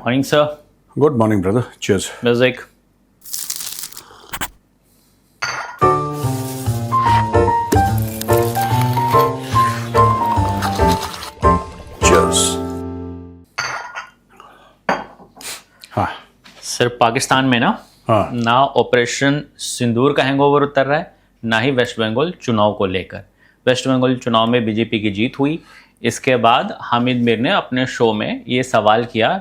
Morning, sir. Good morning, brother. Cheers. Music. Cheers. हाँ. सिर्फ पाकिस्तान में ना ऑपरेशन सिंदूर का हैंगओवर उतर रहा है, ना ही वेस्ट बंगाल चुनाव को लेकर। वेस्ट बंगाल चुनाव में बीजेपी की जीत हुई। इसके बाद हामिद मीर ने अपने शो में ये सवाल किया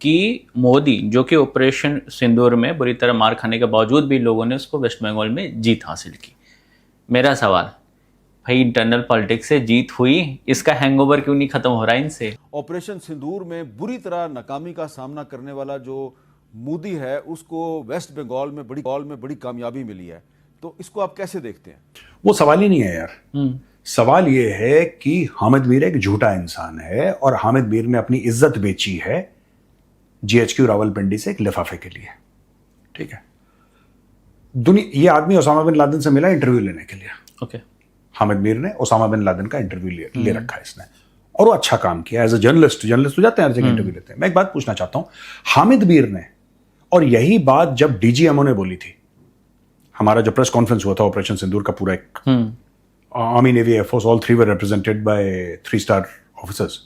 कि मोदी, जो कि ऑपरेशन सिंदूर में बुरी तरह मार खाने के बावजूद भी लोगों ने उसको वेस्ट बंगाल में जीत हासिल की। मेरा सवाल, भाई इंटरनल पॉलिटिक्स से जीत हुई, इसका हैंगओवर क्यों नहीं खत्म हो रहा है इनसे? ऑपरेशन सिंदूर में बुरी तरह नाकामी का सामना करने वाला जो मोदी है, उसको वेस्ट बंगाल में बड़ी कामयाबी मिली है, तो इसको आप कैसे देखते हैं? वो सवाल ही नहीं है यार। सवाल ये है कि हामिद मीर एक झूठा इंसान है और हामिद मीर ने अपनी इज्जत बेची है जीएचक्यू रावलपिंडी से एक लिफाफे के लिए। ठीक है, ये आदमी ओसामा बिन लादेन से मिला इंटरव्यू लेने के लिए। ओके, हामिद मीर ने ओसामा बिन लादेन का इंटरव्यू ले रखा है इसने, और वो अच्छा काम किया एज ए जर्नलिस्ट तो जाते हैं हर जगह इंटरव्यू लेते हैं। मैं एक बात पूछना चाहता हूं, हामिद मीर ने, और यही बात जब डीजीएमओ ने बोली थी, हमारा जो प्रेस कॉन्फ्रेंस हुआ था ऑपरेशन सिंदूर का पूरा एक, army navy air force all three were represented by 3 star officers,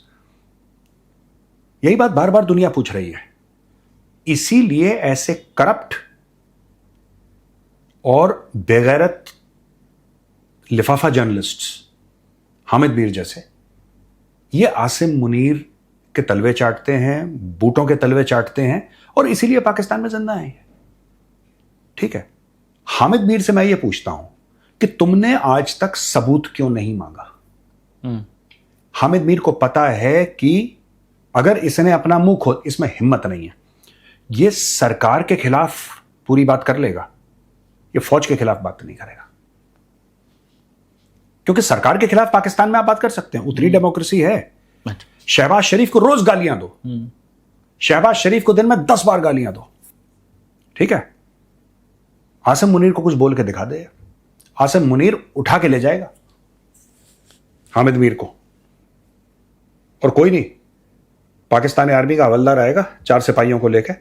यही बात बार बार दुनिया पूछ रही है। इसीलिए ऐसे करप्ट और बेगैरत लिफाफा जर्नलिस्ट्स हामिद मीर जैसे, ये आसिम मुनीर के तलवे चाटते हैं, बूटों के तलवे चाटते हैं, और इसीलिए पाकिस्तान में जिंदा है। ठीक है, हामिद मीर से मैं ये पूछता हूं कि तुमने आज तक सबूत क्यों नहीं मांगा? हामिद मीर को पता है कि अगर इसने अपना मुंह खोल, इसमें हिम्मत नहीं है, ये सरकार के खिलाफ पूरी बात कर लेगा, ये फौज के खिलाफ बात नहीं करेगा। क्योंकि सरकार के खिलाफ पाकिस्तान में आप बात कर सकते हैं, उतरी डेमोक्रेसी है। शहबाज शरीफ को रोज गालियां दो, शहबाज शरीफ को दिन में 10 बार गालियां दो। ठीक है, आसिम मुनीर को कुछ बोल के दिखा दे, आसिम मुनीर उठा के ले जाएगा हामिद मीर को, और कोई नहीं, पाकिस्तानी आर्मी का हवलदार आएगा 4 सिपाहियों को लेकर,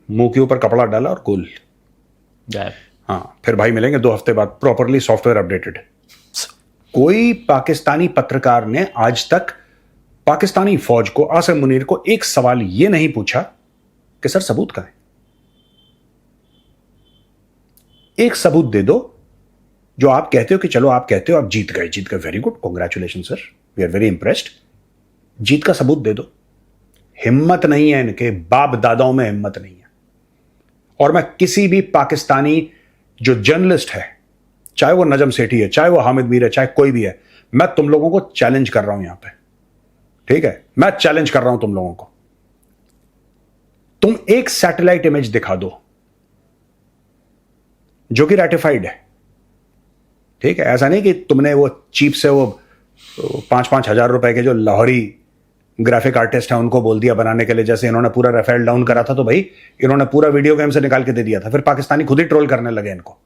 मुंह के ऊपर कपड़ा डाला और गोल। हाँ, फिर भाई मिलेंगे 2 हफ्ते बाद, प्रॉपरली सॉफ्टवेयर अपडेटेड। कोई पाकिस्तानी पत्रकार ने आज तक पाकिस्तानी फौज को, आसिम मुनीर को एक सवाल यह नहीं पूछा कि सर सबूत कहां है? एक सबूत दे दो जो आप कहते हो कि चलो, आप कहते हो आप जीत गए, very good, congratulation sir, we are very impressed. जीत का सबूत दे दो। हिम्मत नहीं है, इनके बाप दादाओं में हिम्मत नहीं है। और मैं किसी भी पाकिस्तानी जो जर्नलिस्ट है, चाहे वो नजम सेठी है, चाहे वो हामिद मीर है, चाहे कोई भी है, मैं तुम लोगों को चैलेंज कर रहा हूं यहां पे। ठीक है, मैं चैलेंज कर रहा हूं तुम लोगों को, तुम एक सैटेलाइट इमेज दिखा दो जो कि रेटिफाइड है। ठीक है, ऐसा नहीं कि तुमने वो चीप से वो 5-5 हजार रुपए के जो लाहौरी ग्राफिक आर्टिस्ट हैं उनको बोल दिया बनाने के लिए, जैसे इन्होंने पूरा राफेल डाउन करा था, तो भाई इन्होंने पूरा वीडियो गेम से निकाल के दे दिया था, फिर पाकिस्तानी खुद ही ट्रोल करने लगे इनको।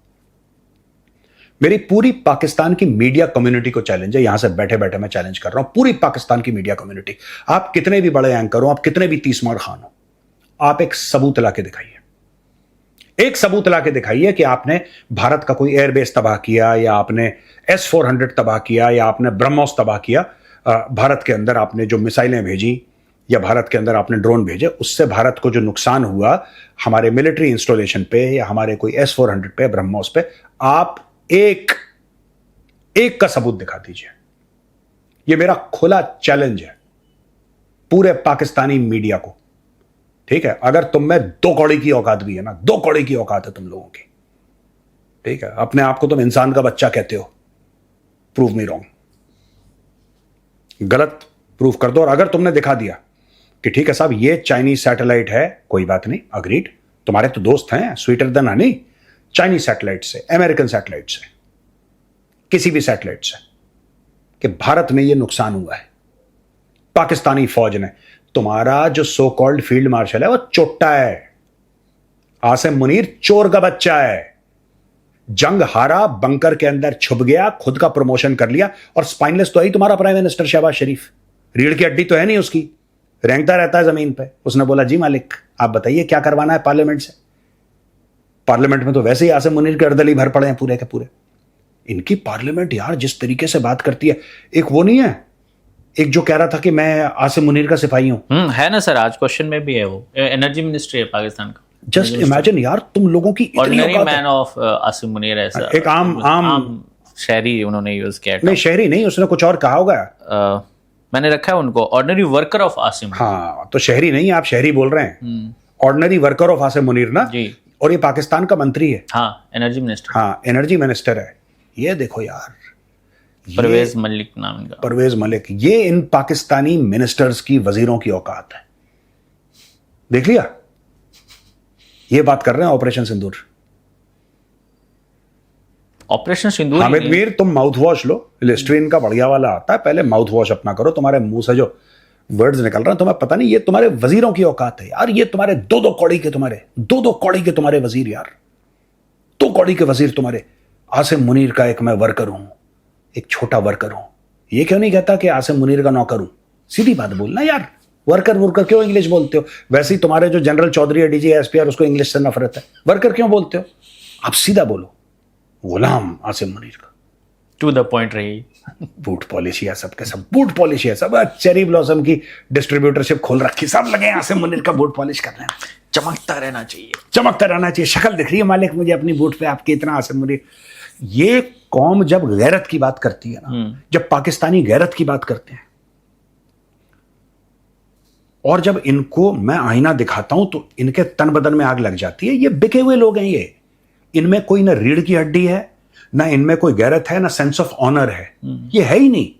मेरी पूरी पाकिस्तान की मीडिया कम्युनिटी को चैलेंज है, यहां से बैठे बैठे मैं चैलेंज कर रहा हूं पूरी पाकिस्तान की मीडिया कम्युनिटी। आप कितने भी बड़े एंकर हो, आप कितने भी तीसमार खान हो, आप एक सबूत ला के दिखाइए, एक सबूत ला के दिखाइए कि आपने भारत का कोई एयरबेस तबाह किया, या आपने S-400 तबाह किया, या आपने ब्रह्मोस तबाह किया। भारत के अंदर आपने जो मिसाइलें भेजी या भारत के अंदर आपने ड्रोन भेजे, उससे भारत को जो नुकसान हुआ हमारे मिलिट्री इंस्टॉलेशन पे या हमारे कोई S-400 पे, ब्रह्मोस पे, आप एक का सबूत दिखा दीजिए। यह मेरा खुला चैलेंज है पूरे पाकिस्तानी मीडिया को। ठीक है, अगर तुम में 2 कौड़ी की औकात भी है ना, 2 कौड़ी की औकात है तुम लोगों की, ठीक है, अपने आप को तुम इंसान का बच्चा कहते हो, प्रूव मी रॉन्ग, गलत प्रूव कर दो। और अगर तुमने दिखा दिया कि ठीक है साहब ये चाइनीज सैटेलाइट है, कोई बात नहीं, अग्रीड, तुम्हारे तो दोस्त हैं, sweeter than Honey, Chinese satellite से, अमेरिकन सैटेलाइट से, किसी भी सैटेलाइट से, कि भारत में ये नुकसान हुआ है, पाकिस्तानी फौज ने, तुम्हारा जो सो कॉल्ड फील्ड मार्शल है वो चोट्टा है, आसिम मुनीर चोर का बच्चा है, जंग हारा, बंकर के अंदर छुप गया, खुद का प्रमोशन कर लिया, और स्पाइनलेस तो है ही तुम्हारा प्राइम मिनिस्टर शहबाज शरीफ, रीढ़ की हड्डी तो है नहीं उसकी, रेंगता रहता है जमीन पे। उसने बोला जी मालिक आप बताइए क्या करवाना है पार्लियामेंट से। पार्लियामेंट में तो वैसे ही आसिम मुनीर के अर्दली भर पड़े हैं पूरे के पूरे। इनकी पार्लियामेंट यार जिस तरीके से बात करती है, एक वो नहीं है, एक जो कह रहा था कि मैं आसिम मुनीर का सिपाही हूं, है ना सर, आज क्वेश्चन में भी है, वो एनर्जी मिनिस्ट्री है पाकिस्तान का। जस्ट इमेजिन यार तुम लोगों की इतनी ऑर्डिनरी औकात है। मैन ऑफ आसिम मुनीर, ऐसा एक आम शहरी उन्होंने यूज किया। नहीं शहरी नहीं, उसने कुछ और कहा होगा। मैंने रखा है उनको ऑर्डिनरी वर्कर ऑफ आसिम। हाँ तो शहरी नहीं, आप शहरी बोल रहे हैं, ordinary worker of Asim Munir ना जी। और ये पाकिस्तान का मंत्री है। हाँ, एनर्जी मिनिस्टर। हाँ एनर्जी मिनिस्टर है। ये देखो यार, परवेज मलिक नाम इनका। परवेज मलिक, ये इन पाकिस्तानी मिनिस्टर्स की वजीरों की औकात है। देख लिया, ये बात कर रहे हैं ऑपरेशन सिंदूर। ऑपरेशन सिंदूर हामिद मीर तुम माउथ वॉश लो, लिस्ट्रीन का बढ़िया वाला आता है, पहले माउथ वॉश अपना करो। तुम्हारे मुंह से जो वर्ड्स निकल रहे हैं तुम्हें पता नहीं, ये तुम्हारे वजीरों की औकात है यार। ये तुम्हारे दो कौड़ी के तुम्हारे वजीर यार, 2 कौड़ी के वजीर तुम्हारे। आसिम मुनीर का एक मैं वर्कर हूं, एक छोटा वर्कर हूं। ये क्यों नहीं कहता कि आसिम मुनीर का नौकर हूं? सीधी बात बोलना यार, वर्कर क्यों इंग्लिश बोलते हो? वैसे ही तुम्हारे जो जनरल चौधरी है, डीजी, एसपीआर, उसको इंग्लिश से नफरत है, वर्कर क्यों बोलते हो? आप सीधा बोलो, गुलाम आसिम मुनीर का। टू द पॉइंट रही। बूट पॉलिश है, सबके सब बूट पॉलिश है, सब चेरी ब्लॉसम की डिस्ट्रीब्यूटरशिप खोल रखी, सब लगे आसिम मुनीर का बूट पॉलिश कर रहे हैं। चमकता रहना चाहिए, चमकता रहना चाहिए। शक्ल दिख रही है मालिक मुझे अपनी बूट पे, आपके इतना आसिम मुनीर। ये कौम जब गैरत की बात करती है ना, जब पाकिस्तानी गैरत की बात करते हैं, और जब इनको मैं आईना दिखाता हूं तो इनके तन बदन में आग लग जाती है। ये बिके हुए लोग हैं ये, इनमें कोई ना रीढ़ की हड्डी है, ना इनमें कोई गैरत है, ना सेंस ऑफ ऑनर है। ये है ही नहीं।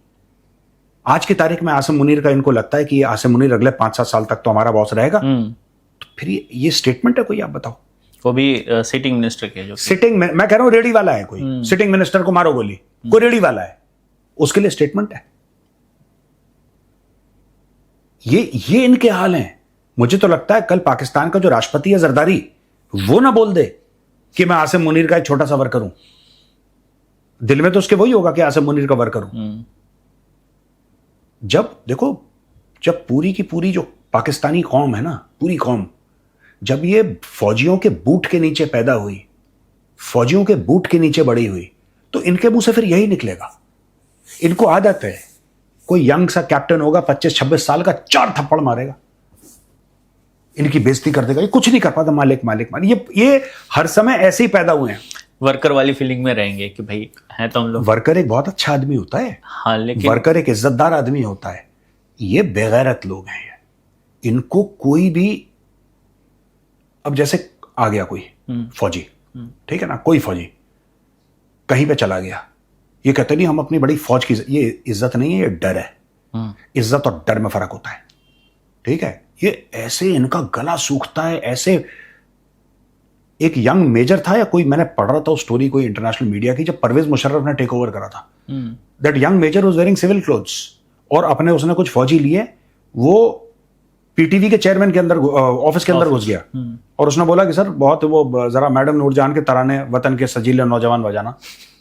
आज की तारीख में आसिम मुनीर का इनको लगता है कि आसिम मुनीर अगले 5-7 साल तक तो हमारा बॉस रहेगा। तो फिर ये स्टेटमेंट है कोई? आप बताओ। वो भी सिटिंग मिनिस्टर के, जो सिटिंग में, मैं कह रहा हूं रेडी वाला है कोई, सिटिंग मिनिस्टर को मारो गोली, कोई रेडी वाला है, उसके लिए स्टेटमेंट है। ये इनके हाल हैं। मुझे तो लगता है कल पाकिस्तान का जो राष्ट्रपति है जरदारी, वो ना बोल दे कि मैं आसिम मुनीर का एक छोटा सा वर्कर हूं। दिल में तो उसके वही होगा कि आसिम मुनीर का वर्कर हूं। जब देखो, जब पूरी की पूरी जो पाकिस्तानी कौम है ना, पूरी कौम जब ये फौजियों के बूट के नीचे पैदा हुई, फौजियों के बूट के नीचे बड़ी हुई, तो इनके मुंह से फिर यही निकलेगा। इनको आदत है, कोई यंग सा कैप्टन होगा 25-26 साल का, 4 थप्पड़ मारेगा, इनकी बेइज्जती कर देगा। ये कुछ नहीं कर पाता, मालिक। ये हर समय ऐसे ही पैदा हुए हैं। वर्कर वाली फीलिंग में रहेंगे कि भाई है तो हम लोग। वर्कर एक बहुत अच्छा आदमी होता है। हाँ, लेकिन वर्कर एक इज्जतदार आदमी होता है। ये बेगैरत लोग हैं। इनको कोई भी, अब जैसे आ गया कोई फौजी, ठीक है ना, कोई फौजी कहीं पे चला गया, ये कहते नहीं हम अपनी बड़ी फौज की, ये इज्जत नहीं है, ये डर है। इज्जत और डर में फर्क होता है, ठीक है। ये ऐसे इनका गला सूखता है ऐसे। एक यंग मेजर था या कोई, मैंने पढ़ रहा था उस स्टोरी कोई इंटरनेशनल मीडिया की, जब परवेज मुशर्रफ ने टेक ओवर करा था, that young major was wearing civil clothes, और अपने उसने कुछ फौजी लिए, वो पीटीवी के चेयरमैन के अंदर, ऑफिस के अंदर घुस गया, और उसने बोला कि सर बहुत वो जरा मैडम नूरजहां के तराने वतन के सजीले नौजवान बजाना।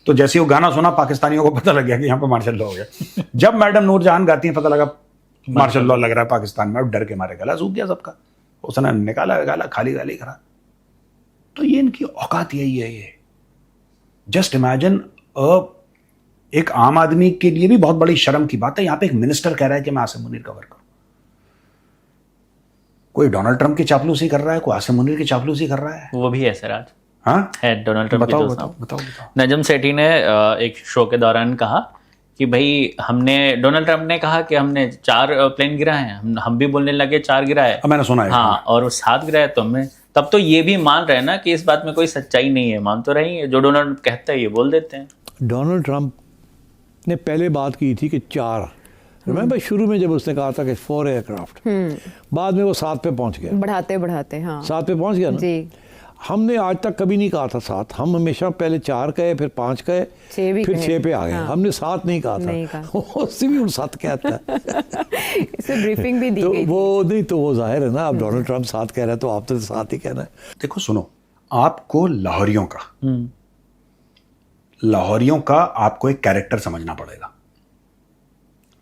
तो जैसे वो गाना सुना, पाकिस्तानियों को पता लग गया कि यहाँ पे मार्शल लॉ हो गया। जब मैडम नूरजहां गाती हैं, पता लगा मार्शल लॉ लग रहा है पाकिस्तान में, और डर के मारे गला सूख गया सबका। उसने निकाला गाला, खाली गाली करा। तो ये इनकी औकात यही है। ये जस्ट इमेजिन, एक आम आदमी के लिए भी बहुत बड़ी शर्म की बात है, यहां पे एक मिनिस्टर कह रहा है कि मैं आसिम मुनीर का वर्कर हूं। कोई डोनाल्ड ट्रंप की चापलूसी कर रहा है, कोई आसिम मुनीर की चापलूसी कर रहा है। वो भी है सर आज। हाँ है डोनाल्ड ट्रंप। बताओ। नजम सेठी ने एक शो के दौरान कहा कि भाई डोनाल्ड ट्रंप ने कहा कि हमने 4 प्लेन गिराए हैं, हम भी बोलने लगे 4 गिराए। मैंने सुना है। हाँ, और वो 7 गिराए, तो हमने, तब तो ये भी मान रहे हैं ना कि इस बात में कोई सच्चाई नहीं है, मान तो रही है, जो डोनाल्ड कहता है ये बोल देते हैं। डोनाल्ड ट्रंप ने पहले बात की थी कि 4, रिमेंबर शुरू में जब उसने कहा था कि 4 एयरक्राफ्ट, बाद में वो 7 पे पहुंच गया, बढ़ाते हाँ 7 पे पहुंच गया ना जी। हमने आज तक कभी नहीं कहा था 7, हम हमेशा पहले 4 कहे, फिर 5 कहे, फिर 6 पे आ गए। हाँ। हमने 7 नहीं कहा था, उससे भी 7 कहता है। इसे ब्रीफिंग भी दी तो गई वो नहीं, तो वो जाहिर है ना, अब डोनाल्ड ट्रंप 7 कह रहा है तो आप तो 7 ही कहना है। देखो सुनो, आपको लाहौरियों का आपको एक कैरेक्टर समझना पड़ेगा।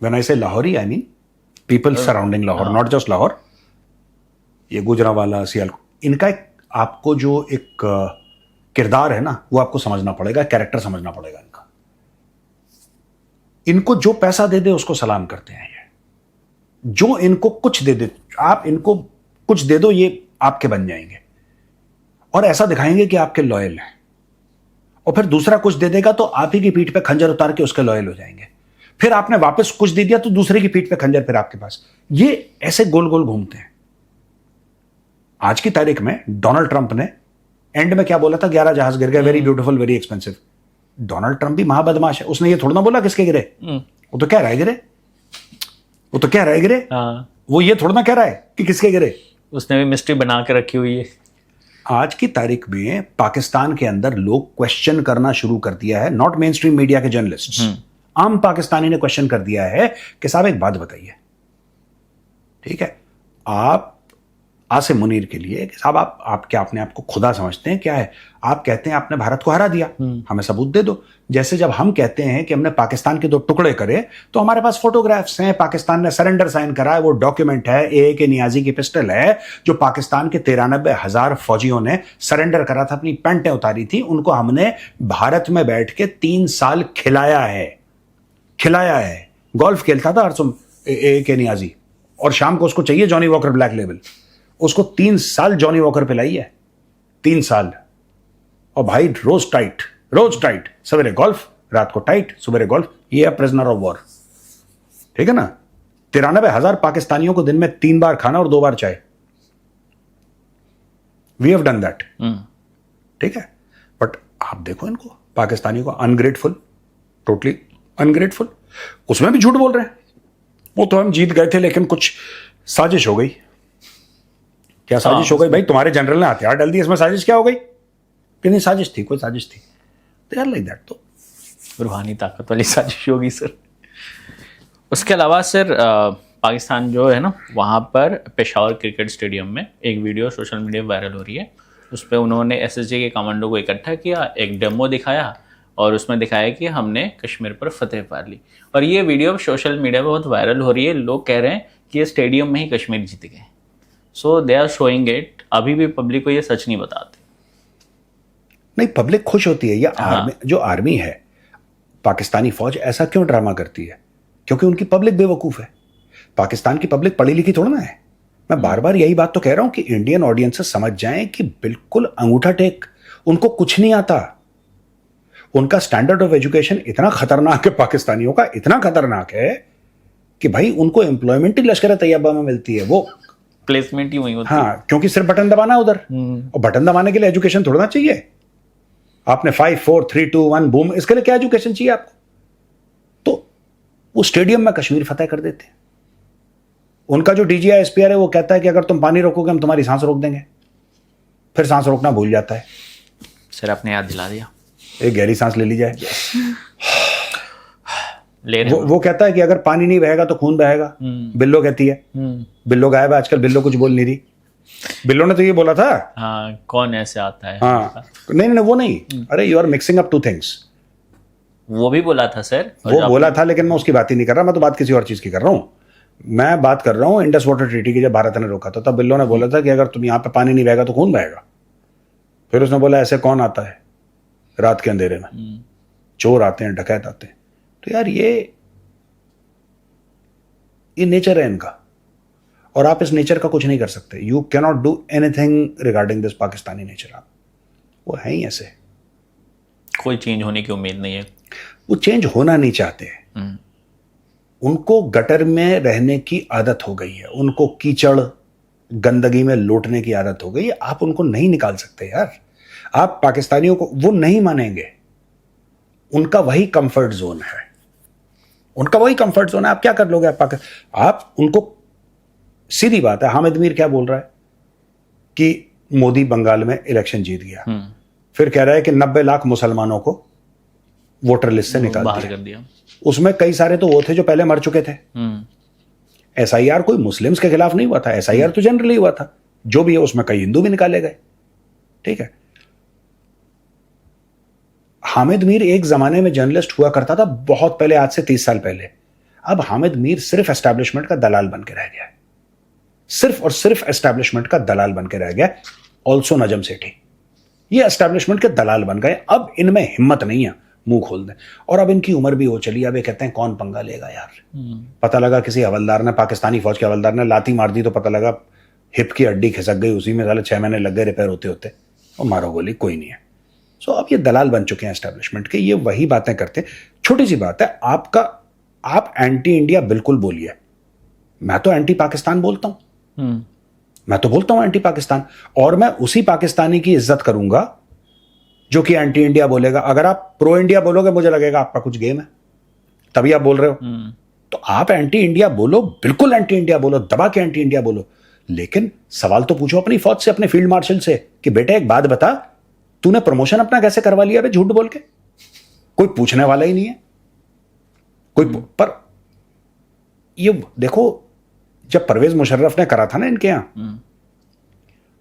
व्हेन आई से Lahori, I mean people surrounding Lahore, not just Lahore, ये गुजरांवाला, सियालकोट, इनका एक आपको जो एक किरदार है ना, वो आपको समझना पड़ेगा, कैरेक्टर समझना पड़ेगा इनका। इनको जो पैसा दे दे उसको सलाम करते हैं ये, जो इनको कुछ दे दे, आप इनको कुछ दे दो ये आपके बन जाएंगे और ऐसा दिखाएंगे कि आपके लॉयल हैं, और फिर दूसरा कुछ दे देगा तो आप ही की पीठ पे खंजर उतार के उसके लॉयल हो जाएंगे, फिर आपने वापस कुछ दे दिया तो दूसरे की पीठ पे खंजर फिर आपके पास। ये ऐसे गोल गोल घूमते हैं। आज की तारीख में डोनाल्ड ट्रंप ने एंड में क्या बोला था, 11 जहाज गिर गए, very beautiful, very expensive. Donald Trump भी महाबदमाश है, उसने ये थोड़ा ना बोला किसके गिरे, वो तो कह रहा है गिरे, वो तो कह रहा है गिरे, वो ये थोड़ा ना कह रहा है कि किसके गिरे, उसने भी मिस्ट्री बना के रखी हुई है। आज की तारीख में पाकिस्तान के अंदर लोग क्वेश्चन करना शुरू कर दिया है, नॉट मेन स्ट्रीम मीडिया के जर्नलिस्ट, आम पाकिस्तानी ने क्वेश्चन कर दिया है कि साहब एक बात बताइए, ठीक है, आप आसिम मुनीर के लिए कि साहब आप क्या अपने आप को खुदा समझते हैं, क्या है, आप कहते हैं आपने भारत को हरा दिया, हमें सबूत दे दो। जैसे जब हम कहते हैं कि हमने पाकिस्तान के 2 टुकड़े करे तो हमारे पास फोटोग्राफ्स हैं, पाकिस्तान ने सरेंडर साइन करा है, वो डॉक्यूमेंट है, ए नियाजी की पिस्टल है जो पाकिस्तान के 93,000 फौजियों ने सरेंडर करा था, अपनी पैंटें उतारी थी, उनको हमने भारत में बैठ के 3 साल खिलाया है। गोल्फ खेलता था हरसुम ए नियाजी, और शाम को उसको चाहिए जॉनी वॉकर ब्लैक लेबल, उसको 3 साल जॉनी वॉकर पिलाई है, 3 साल। और भाई रोज टाइट, सवेरे गोल्फ, रात को टाइट, सवेरे गोल्फ, ये है प्रिजनर ऑफ वॉर, ठीक है ना। 93,000 पाकिस्तानियों को दिन में 3 बार खाना और 2 बार चाय, वी हैव डन दैट, ठीक है। बट आप देखो इनको पाकिस्तानियों को, अनग्रेटफुल, टोटली अनग्रेटफुल। उसमें भी झूठ बोल रहे हैं, वो तो हम जीत गए थे लेकिन कुछ साजिश हो गई। क्या साजिश हो गई भाई, तुम्हारे जनरल ने हथियार डाल दिए, इसमें साजिश क्या हो गई, कि नहीं साजिश थी, कोई साजिश थी, तो यार लाइक दैट, तो रूहानी ताकत वाली साजिश होगी सर। उसके अलावा सर पाकिस्तान जो है ना, वहाँ पर पेशावर क्रिकेट स्टेडियम में एक वीडियो सोशल मीडिया वायरल हो रही है, उस पर उन्होंने एसएसजी के कमांडो को इकट्ठा किया, एक डेमो दिखाया और उसमें दिखाया कि हमने कश्मीर पर फतेह पा ली, और ये वीडियो सोशल मीडिया पर बहुत वायरल हो रही है। लोग कह रहे हैं कि ये स्टेडियम में ही कश्मीर जीत गए, सो दे आर शोइंग इट। अभी भी पब्लिक को ये सच नहीं बताते। नहीं, पब्लिक खुश होती है, ये जो आर्मी है, पाकिस्तानी फौज ऐसा क्यों ड्रामा करती है, क्योंकि उनकी पब्लिक बेवकूफ है। पाकिस्तान की पब्लिक पढ़ी लिखी थोड़ा ना है। मैं बार बार यही बात तो कह रहा हूं कि इंडियन ऑडियंसेस समझ जाएं कि बिल्कुल अंगूठा टेक, उनको कुछ नहीं आता। उनका स्टैंडर्ड ऑफ एजुकेशन इतना खतरनाक है, पाकिस्तानियों का इतना खतरनाक है कि भाई उनको एम्प्लॉयमेंट ही लश्कर तैयबा में मिलती है, वो प्लेसमेंट ही वही होती है। हाँ, क्योंकि सिर्फ बटन दबाना उधर, और बटन दबाने के लिए एजुकेशन थोड़ा ना चाहिए। आपने 5 4 3 2 1 बूम, इसके लिए क्या एजुकेशन चाहिए आपको? तो वो स्टेडियम में कश्मीर फतेह कर देते हैं। उनका जो डीजीआई एसपीआर है वो कहता है कि अगर तुम पानी रोकोगे हम तुम्हारी सांस रोक देंगे, फिर सांस रोकना भूल जाता है। सर आपने याद दिला दिया, एक गहरी सांस ले ली जाए। ले रहे वो कहता है कि अगर पानी नहीं बहेगा तो खून बहेगा। बिल्लो कहती है, बिल्लो गायब है आजकल, बिल्लो कुछ बोल नहीं रही। बिल्लो ने तो ये बोला था। हाँ, कौन ऐसे आता है? हाँ, नहीं वो नहीं, अरे you are mixing up 2 things. वो भी बोला था सर, वो बोला था, लेकिन मैं उसकी बात ही नहीं कर रहा, मैं तो बात किसी और चीज की कर रहा हूँ। मैं बात कर रहा हूँ इंडस वाटर ट्रीटी की, जब भारत ने रोका था तब बिल्लो ने बोला था कि अगर तुम यहाँ पे पानी नहीं बहेगा तो खून बहेगा। फिर उसने बोला ऐसे कौन आता है रात के अंधेरे में, चोर आते हैं, डकैत आते हैं। तो यार ये नेचर है इनका, और आप इस नेचर का कुछ नहीं कर सकते। You can not do anything regarding this Pakistani nature. आप वो है ही ऐसे, कोई चेंज होने की उम्मीद नहीं है। वो चेंज होना नहीं चाहते। उनको गटर में रहने की आदत हो गई है, उनको कीचड़ गंदगी में लौटने की आदत हो गई है। आप उनको नहीं निकाल सकते यार। आप पाकिस्तानियों को, वो नहीं मानेंगे। उनका वही कंफर्ट जोन है, उनका वही कंफर्ट जोन है। आप क्या कर लोगे? आप उनको, सीधी बात है, हामिद मीर क्या बोल रहा है कि मोदी बंगाल में इलेक्शन जीत गया, फिर कह रहा है कि 90 लाख मुसलमानों को वोटर लिस्ट से निकाल दिया। उसमें कई सारे तो वो थे जो पहले मर चुके थे। एसआईआर कोई मुस्लिम्स के खिलाफ नहीं हुआ था, एसआईआर तो जनरली हुआ था। जो भी है उसमें कई हिंदू भी निकाले गए, ठीक है। हामिद मीर एक जमाने में जर्नलिस्ट हुआ करता था, बहुत पहले, आज से 30 साल पहले। अब हामिद मीर सिर्फ एस्टैब्लिशमेंट का दलाल बन के रह गया है, सिर्फ और सिर्फ एस्टैब्लिशमेंट का दलाल बन के रह गया। ऑल्सो नजम सेठी, ये एस्टैब्लिशमेंट के दलाल बन गए। अब इनमें हिम्मत नहीं है मुंह खोल दें, और अब इनकी उम्र भी हो चली। अब ये कहते हैं कौन पंगा लेगा यार। पता लगा किसी हवलदार ने, पाकिस्तानी फौज के हवलदार ने लाती मार दी तो पता लगा हिप की हड्डी खिसक गई, उसी में साले 6 महीने लग गए रिपेयर होते होते, और मारो गोली, कोई नहीं है। सो अब ये दलाल बन चुके हैं एस्टैब्लिशमेंट के, ये वही बातें करते हैं। छोटी सी बात है, आप एंटी इंडिया बिल्कुल बोलिए, मैं तो एंटी पाकिस्तान बोलता हूं, मैं तो बोलता हूं एंटी पाकिस्तान, और मैं उसी पाकिस्तानी की इज्जत करूंगा जो कि एंटी इंडिया बोलेगा। अगर आप प्रो इंडिया बोलोगे मुझे लगेगा आपका कुछ गेम है, तभी आप बोल रहे हो। तो आप एंटी इंडिया बोलो, बिल्कुल एंटी इंडिया बोलो, दबा के एंटी इंडिया बोलो, लेकिन सवाल तो पूछो अपनी फौज से, अपने फील्ड मार्शल से कि बेटे एक बात बता, तूने प्रमोशन अपना कैसे करवा लिया बे झूठ बोल के? कोई पूछने वाला ही नहीं है कोई। पर ये देखो, जब परवेज मुशर्रफ ने करा था ना इनके यहां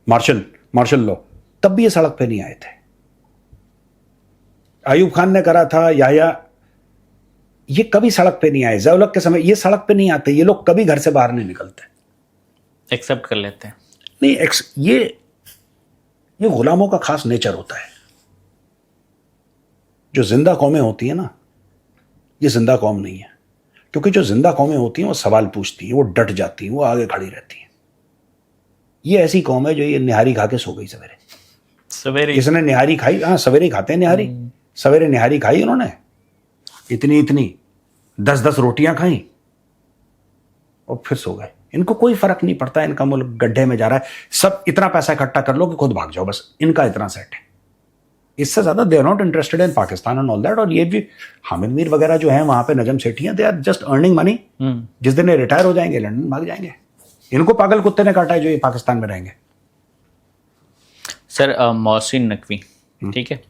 मार्शल लॉ, तब भी ये सड़क पे नहीं आए थे। अयूब खान ने करा था, ये कभी सड़क पे नहीं आए। ज़िया-उल-हक के समय ये सड़क पे नहीं आते, ये लोग कभी घर से बाहर नहीं निकलते, एक्सेप्ट कर लेते हैं। नहीं, ये गुलामों का खास नेचर होता है। जो जिंदा कौमें होती है ना, ये जिंदा कौम नहीं है, क्योंकि जो जिंदा कौमें होती हैं वो सवाल पूछती हैं, वो डट जाती हैं, वो आगे खड़ी रहती हैं। ये ऐसी कौम है जो ये निहारी खा के सो गई सवेरे। इसने निहारी खाई, हाँ सवेरे खाते हैं निहारी, सवेरे निहारी खाई उन्होंने, इतनी 10-10 रोटियां खाई और फिर सो गए। इनको कोई फर्क नहीं पड़ता, इनका मुल्क गड्ढे में जा रहा है, सब इतना पैसा इकट्ठा कर लो कि खुद भाग जाओ, बस इनका इतना सेट है। इससे ज्यादा they are not interested in Pakistan and all that. और ये भी हामिद मीर वगैरह जो है वहां पे, नजम सेठियां, they are just earning money. जिस दिन ये रिटायर हो जाएंगे लंदन भाग जाएंगे। इनको पागल कुत्ते ने काटा है जो ये पाकिस्तान में रहेंगे। सर मोहसिन नकवी, ठीक है,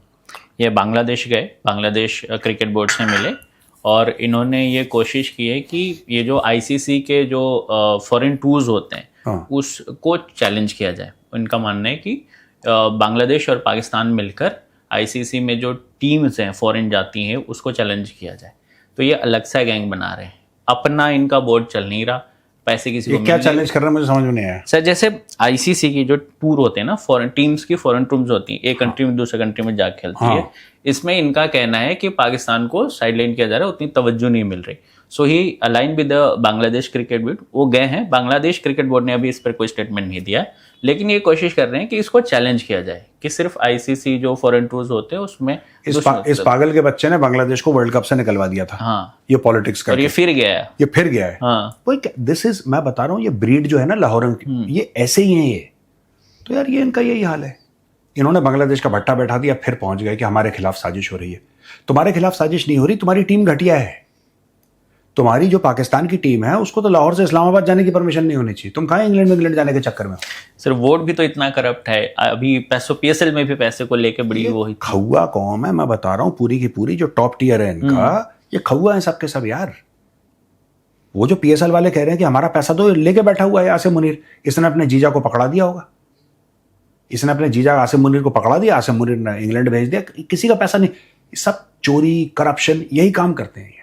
ये बांग्लादेश गए, बांग्लादेश क्रिकेट बोर्ड से मिले और इन्होंने ये कोशिश की है कि ये जो आईसीसी के जो फॉरेन टूर्स होते हैं उसको चैलेंज किया जाए। उनका मानना है कि बांग्लादेश और पाकिस्तान मिलकर आईसीसी में जो टीम्स हैं फॉरेन जाती हैं उसको चैलेंज किया जाए। तो ये अलग सा गैंग बना रहे हैं, अपना इनका बोर्ड चल नहीं रहा, पैसे किसी को क्या चैलेंज कर रहा है मुझे समझ में नहीं आया सर। जैसे आईसीसी की जो टूर होते हैं ना, फॉरेन टीम्स की फॉरेन टूर्स होती हैं, एक कंट्री में दूसरे कंट्री में जाके खेलती है, इसमें इनका कहना है कि पाकिस्तान को साइडलाइन किया जा रहा है, उतनी तवज्जो नहीं मिल रही। So he align with the Bangladesh cricket board, वो गए हैं। बांग्लादेश क्रिकेट बोर्ड ने अभी इस पर कोई स्टेटमेंट नहीं दिया, लेकिन ये कोशिश कर रहे हैं कि इसको चैलेंज किया जाए कि सिर्फ आईसीसी जो फॉरेन टूर्स होते हैं उसमें इस पागल के बच्चे ने बांग्लादेश को वर्ल्ड कप से निकलवा दिया था। हाँ, ये पॉलिटिक्स और ये फिर गया है। हाँ, दिस इज, मैं बता रहा हूँ, ये ब्रीड जो है ना लाहौर की, ये ऐसे ही है ये। तो यार ये इनका यही हाल है। इन्होंने बांग्लादेश का भट्टा बैठा दिया, फिर पहुंच गए कि हमारे खिलाफ साजिश हो रही है। तुम्हारे खिलाफ साजिश नहीं हो रही, तुम्हारी टीम घटिया है। तुम्हारी जो पाकिस्तान की टीम है उसको तो लाहौर से इस्लामाबाद जाने की परमिशन नहीं होनी चाहिए। तुम कहाँ इंग्लैंड जाने के चक्कर में? सर वोट भी तो इतना करप्ट है, अभी पैसों पीएसएल में भी पैसे को लेके बड़ी वो ही खौआ कौम है। मैं बता रहा हूँ पूरी की पूरी जो टॉप टियर है इनका, ये खौआ है सबके सब यार। वो जो पीएसएल वाले कह रहे हैं कि हमारा पैसा तो लेके बैठा हुआ है आसिम मुनीर, इसने अपने जीजा को पकड़ा दिया होगा, इसने अपने जीजा आसिम मुनीर को पकड़ा दिया, आसिम मुनीर ने इंग्लैंड भेज दिया। किसी का पैसा नहीं, सब चोरी करप्शन यही काम करते हैं।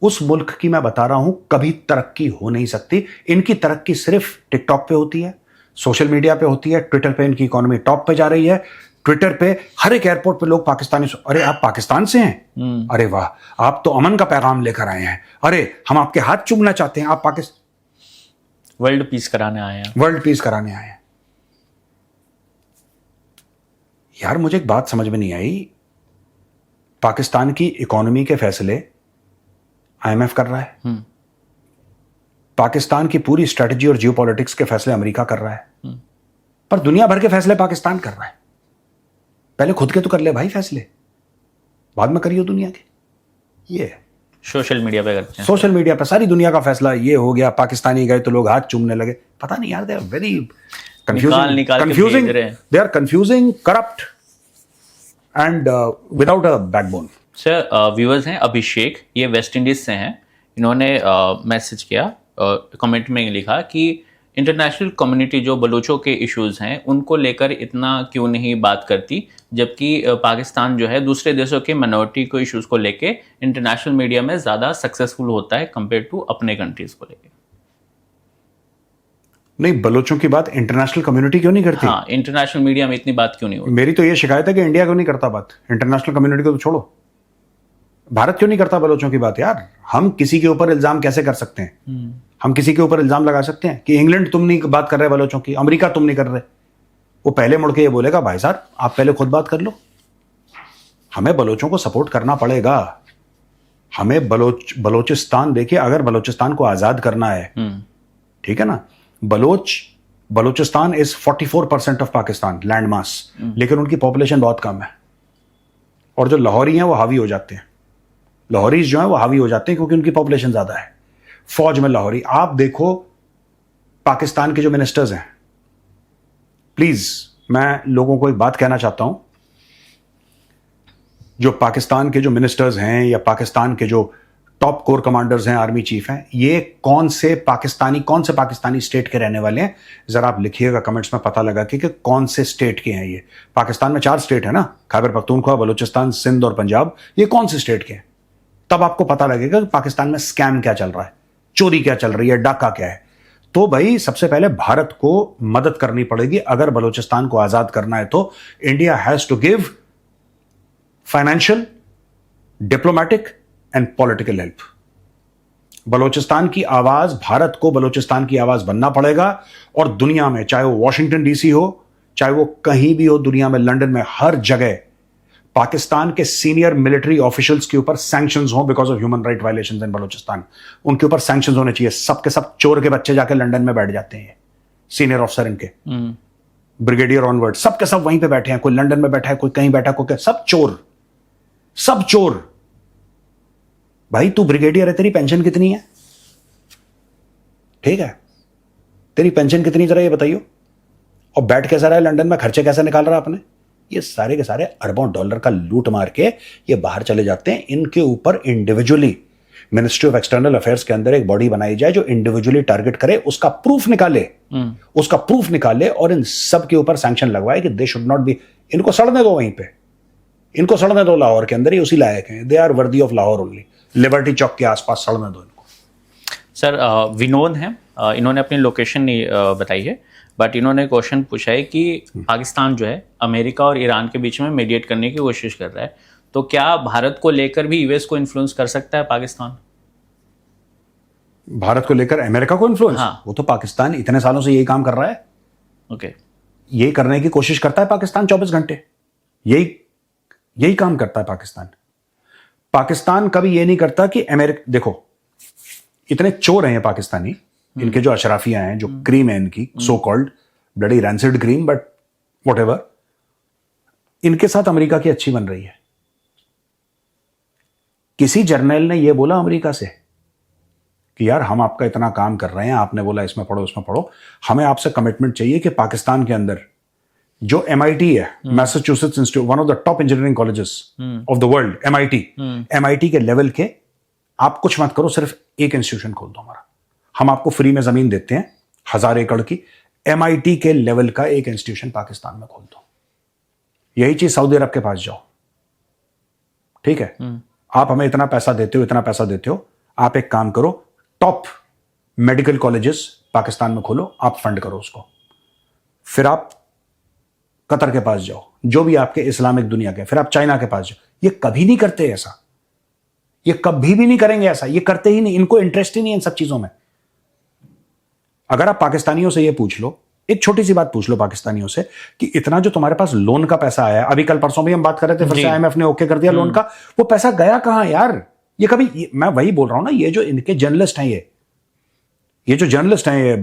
उस मुल्क की मैं बता रहा हूं कभी तरक्की हो नहीं सकती। इनकी तरक्की सिर्फ टिकटॉक पे होती है, सोशल मीडिया पे होती है, ट्विटर पे इनकी इकोनॉमी टॉप पे जा रही है। ट्विटर पे हर एक एयरपोर्ट पे लोग पाकिस्तानी, अरे आप पाकिस्तान से हैं, अरे वाह आप तो अमन का पैगाम लेकर आए हैं, अरे हम आपके हाथ चूमना चाहते हैं, आप पाकिस्तान वर्ल्ड पीस कराने आए हैं। यार मुझे एक बात समझ में नहीं आई, पाकिस्तान की इकोनॉमी के फैसले आईएमएफ कर रहा है, पाकिस्तान की पूरी स्ट्रेटजी और जियोपॉलिटिक्स के फैसले अमेरिका कर रहा है, पर दुनिया भर के फैसले पाकिस्तान कर रहा है। पहले खुद के तो कर ले भाई फैसले, बाद में करियो दुनिया के। ये सोशल मीडिया पे करते हैं, सोशल मीडिया पे सारी दुनिया का फैसला ये हो गया, पाकिस्तानी गए तो लोग हाथ चूमने लगे। पता नहीं यार, they are very they are confusing, corrupt and without a backbone. Sir viewers हैं अभिषेक, ये वेस्ट इंडीज से हैं, इन्होंने मैसेज किया, कमेंट में लिखा कि इंटरनेशनल कम्युनिटी जो बलूचों के इश्यूज हैं उनको लेकर इतना क्यों नहीं बात करती, जबकि पाकिस्तान जो है दूसरे देशों के माइनॉरिटी को इश्यूज को लेके इंटरनेशनल मीडिया में ज़्यादा सक्सेसफुल होता है कंपेयर टू अपने कंट्रीज को लेके? नहीं, बलोचों की बात इंटरनेशनल कम्युनिटी क्यों नहीं करती? हाँ, इंटरनेशनल मीडिया में इतनी बात क्यों नहीं होती? मेरी तो ये शिकायत है कि इंडिया क्यों नहीं करता बात, इंटरनेशनल कम्युनिटी को तो छोड़ो, भारत क्यों नहीं करता बलोचों की बात? यार हम किसी के ऊपर इल्जाम कैसे कर सकते हैं? हम किसी के ऊपर इल्जाम लगा सकते हैं कि इंग्लैंड तुम नहीं बात कर रहे बलोचों की, अमेरिका तुम नहीं कर रहे। वो पहले मुड़ के ये बोलेगा भाई साहब आप पहले खुद बात कर लो। हमें बलोचों को सपोर्ट करना पड़ेगा। हमें बलोचिस्तान, देखिए अगर बलोचिस्तान को आजाद करना है, ठीक है ना, Balochistan is 44% of Pakistan land mass, लेकिन उनकी पॉपुलेशन बहुत कम है और जो लाहौरी हैं वो हावी हो जाते हैं। लाहौरीज जो हैं वो हावी हो जाते हैं क्योंकि उनकी पॉपुलेशन ज्यादा है। फौज में लाहौरी, आप देखो पाकिस्तान के जो मिनिस्टर्स हैं, प्लीज मैं लोगों को एक बात कहना चाहता हूं, जो पाकिस्तान के जो मिनिस्टर्स हैं या पाकिस्तान के जो टॉप कोर कमांडर्स हैं, आर्मी चीफ हैं, ये कौन से पाकिस्तानी स्टेट के रहने वाले हैं? जरा आप लिखिएगा कमेंट्स में, पता लगा कि कौन से स्टेट के हैं ये। पाकिस्तान में 4 स्टेट है ना, खैबर पख्तूनख्वा, बलूचिस्तान, सिंध और पंजाब। ये कौन से स्टेट के हैं? तब आपको पता लगेगा कि पाकिस्तान में स्कैम क्या चल रहा है, चोरी क्या चल रही है, डाका क्या है। तो भाई सबसे पहले भारत को मदद करनी पड़ेगी। अगर बलूचिस्तान को आजाद करना है तो India has to give financial, diplomatic and political help. Balochistan की आवाज, भारत को बलूचिस्तान की आवाज बनना पड़ेगा। और दुनिया में, चाहे वो वॉशिंगटन डीसी हो, चाहे वो कहीं भी हो दुनिया में, लंदन में, हर जगह पाकिस्तान के सीनियर मिलिट्री ऑफिशियल्स के ऊपर सैंक्शंस हो because of human right violations in Balochistan. उनके ऊपर सैंक्शंस होने चाहिए। सबके सब चोर के बच्चे जाके लंदन में बैठ जाते हैं, सीनियर ऑफिसर इनके, ब्रिगेडियर ऑनवर्ड, सबके सब वहीं पे बैठे हैं। कोई लंदन में बैठा है, कोई कहीं बैठा, कोई सब चोर, सब चोर। भाई तू ब्रिगेडियर है, तेरी पेंशन कितनी है? ठीक है, तेरी पेंशन कितनी, जरा ये बताइयो। और बैठ कैसा रहा है लंदन में, खर्चे कैसे निकाल रहा है अपने? ये सारे के सारे अरबों डॉलर का लूट मार के ये बाहर चले जाते हैं। इनके ऊपर individually ministry of external affairs के अंदर एक बॉडी बनाई जाए जो इंडिविजुअली टारगेट करे, उसका प्रूफ निकाले और इन सब के ऊपर सैंक्शन लगवाए कि दे शुड नॉट बी। इनको सड़ने दो वहीं पे, इनको सड़ने दो लाहौर के अंदर, ही उसी लायक हैं। They are worthy of Lahore only. Liberty Chowk के आसपास सड़ने दो इनको। सर विनोद हैं, इन्होंने अपनी लोकेशन नहीं बताई है, बट इन्होंने क्वेश्चन पूछा है कि पाकिस्तान जो है अमेरिका और ईरान के बीच में मीडिएट करने की कोशिश कर रहा है, तो क्या भारत को लेकर भी यूएस को इन्फ्लुएंस कर सकता है पाकिस्तान? भारत को लेकर अमेरिका को इन्फ्लुएंस? हाँ। वो तो पाकिस्तान इतने सालों से यही काम कर रहा है। ओके, यही करने की कोशिश करता है पाकिस्तान 24 घंटे, यही काम करता है पाकिस्तान। पाकिस्तान कभी ये नहीं करता कि अमेरिका, देखो इतने चोर हैं ये पाकिस्तानी, इनके जो अशराफियां हैं, जो क्रीम है इनकी, so called bloody rancid cream, but whatever, इनके साथ अमेरिका की अच्छी बन रही है। किसी जर्नल ने यह बोला अमेरिका से कि यार हम आपका इतना काम कर रहे हैं, आपने बोला इसमें पढ़ो, हमें आपसे कमिटमेंट चाहिए कि पाकिस्तान के अंदर जो MIT है, Massachusetts institute, one of the top engineering colleges of the world, MIT के लेवल के, आप कुछ मत करो, सिर्फ एक इंस्टीट्यूशन खोल दो हमारा, हम आपको फ्री में जमीन देते हैं 1000 एकड़ की, MIT के लेवल का एक इंस्टीट्यूशन पाकिस्तान में खोल दो। यही चीज सऊदी अरब के पास जाओ, ठीक है, आप हमें इतना पैसा देते हो, आप एक काम करो, टॉप मेडिकल कॉलेजेस पाकिस्तान में खोलो, आप फंड करो उसको, फिर आप कतर के पास जाओ, जो भी आपके इस्लामिक दुनिया के, फिर आप चाइना के पास जाओ। ये कभी नहीं करते ऐसा, ये कभी भी नहीं करेंगे ऐसा, ये करते ही नहीं, इनको इंटरेस्ट ही नहीं इन सब चीजों में। अगर आप पाकिस्तानियों से ये पूछ लो, एक छोटी सी बात पूछ लो पाकिस्तानियों से कि इतना जो तुम्हारे पास लोन का पैसा आया, अभी कल परसों भी हम बात कर रहे थे, फिर से IMF ने ओके कर दिया लोन का, वो पैसा गया कहां यार? ये कभी, मैं वही बोल रहा हूं ना, ये जो इनके जर्नलिस्ट हैं, ये जो जर्नलिस्ट हैं, ये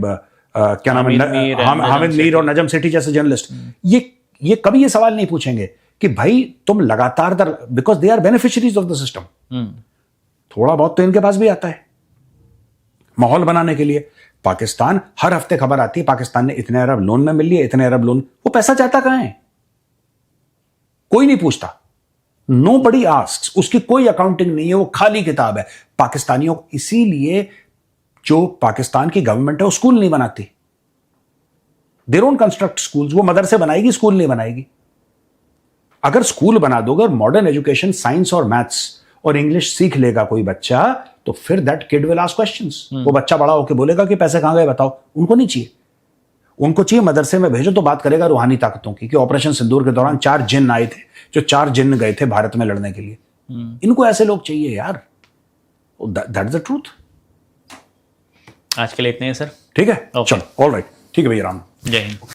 क्या नाम है, हामिद मीर और नजम सेठी जैसे जर्नलिस्ट, ये कभी ये सवाल नहीं पूछेंगे कि भाई तुम लगातार, because they are beneficiaries of the system. थोड़ा बहुत तो इनके पास भी आता है माहौल बनाने के लिए। पाकिस्तान, हर हफ्ते खबर आती है पाकिस्तान ने इतने अरब लोन में मिल लिए, इतने अरब लोन, वो पैसा जाता कहां है? कोई नहीं पूछता, नोबडी आस्क्स, उसकी कोई अकाउंटिंग नहीं है, वो खाली किताब है पाकिस्तानियों। इसीलिए जो पाकिस्तान की गवर्नमेंट है वो स्कूल नहीं बनाती, दे डोंट कंस्ट्रक्ट स्कूल्स। वो मदरसे बनाएगी, स्कूल नहीं बनाएगी। अगर स्कूल बना दोगे और मॉडर्न एजुकेशन, साइंस और मैथ्स और इंग्लिश सीख लेगा कोई बच्चा, तो फिर that kid will ask questions. वो बच्चा बड़ा होकर बोलेगा कि पैसे कहां गए बताओ। उनको नहीं चाहिए, उनको चाहिए मदरसे में भेजो तो बात करेगा रूहानी ताकतों की, कि ऑपरेशन सिंदूर के दौरान 4 जिन्न आए थे, जो 4 जिन्न गए थे भारत में लड़ने के लिए। इनको ऐसे लोग चाहिए यार। That's the truth. आज के लिए इतने हैं सर। ठीक है, Okay. चलो, ऑल राइट, ठीक है भैया राम। जय हिंद।